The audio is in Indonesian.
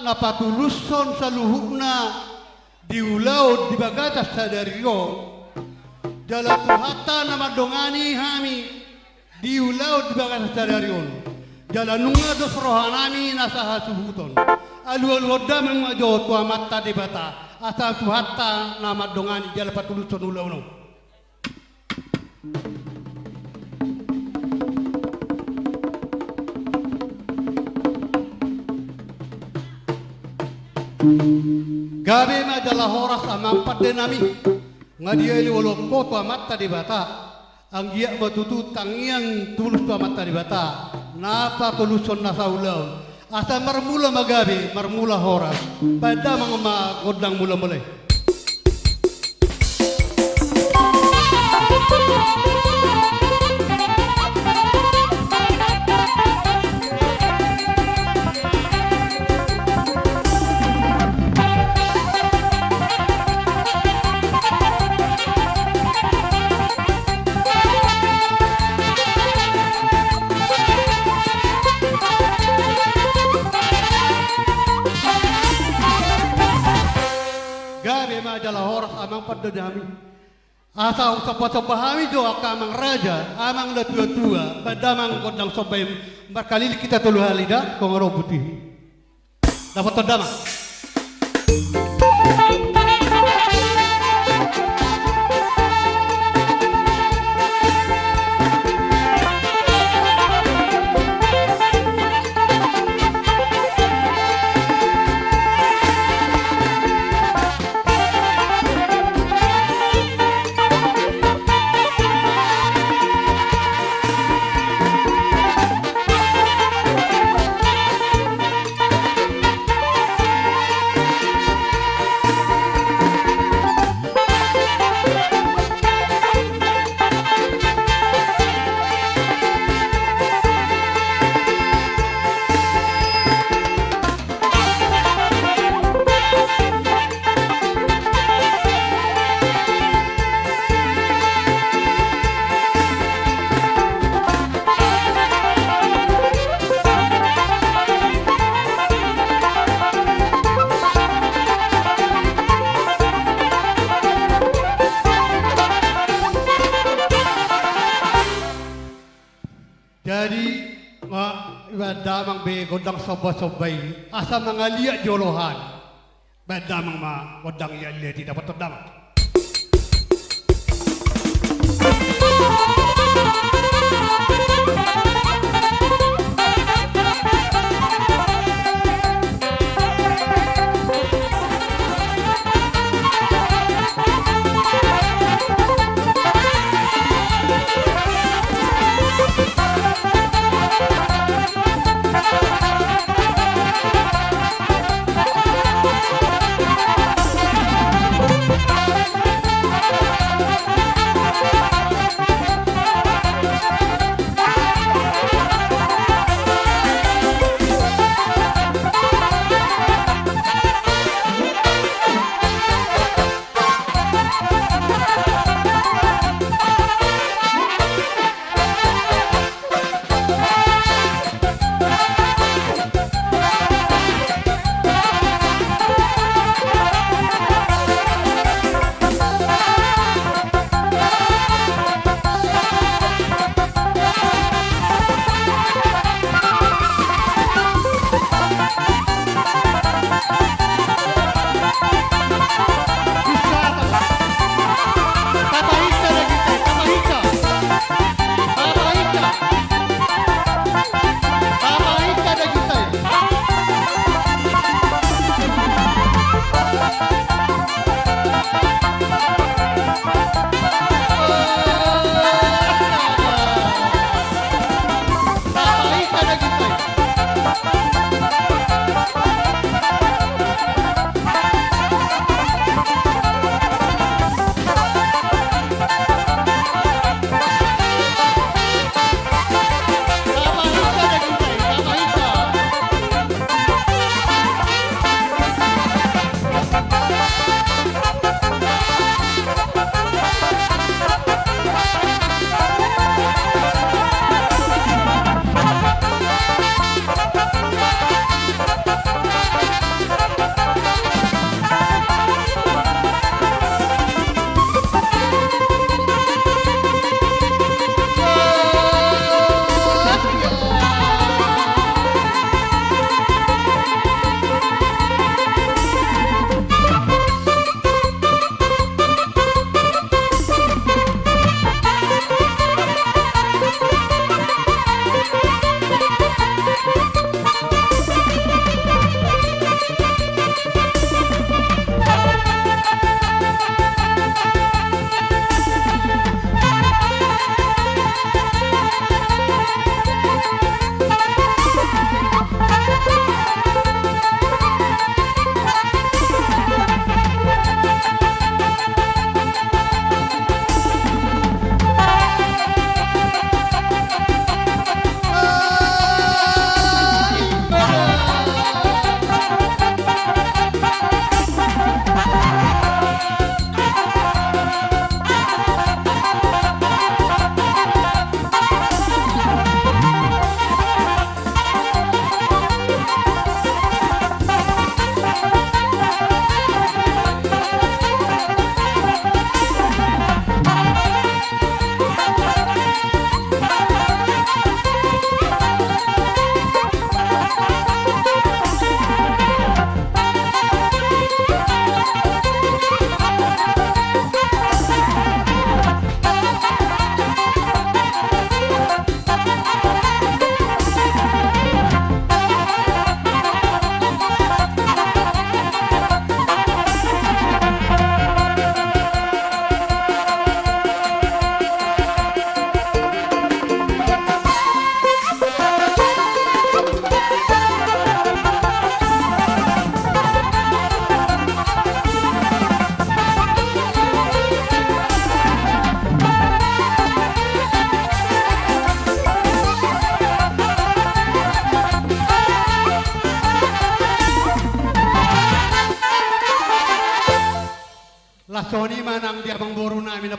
napatuluson sa luhukna diulaw di bagatas sa dariyo jala tuhata na madongani hami diulaw di bagatas sa dariyo jala nunga dos rohanami nasa hasuhuton alu-alu damang majo tua mata di bata asa tuhata na madongani jala patuluson ulaw no. Gabi adalah horas amang padenami ngadia ili walok ko tua mata di bata ang giyak batutu tangiang tulus tua mata di bata napa tuluson na saulau asa marmula magabi marmula horas pada mga godang mula mulai. Adalah horas amang padadami asa usap-usapahami jo akamang raja amang la tua-tua badamang kodang sobay berkali kita tulu halida kongoro putih dapat terdama. Jadi damang be godang sobay asa mga liya jolohan damang ma godang iya liya tidak dapat terdamang. Lasoni manang di abang boro namin na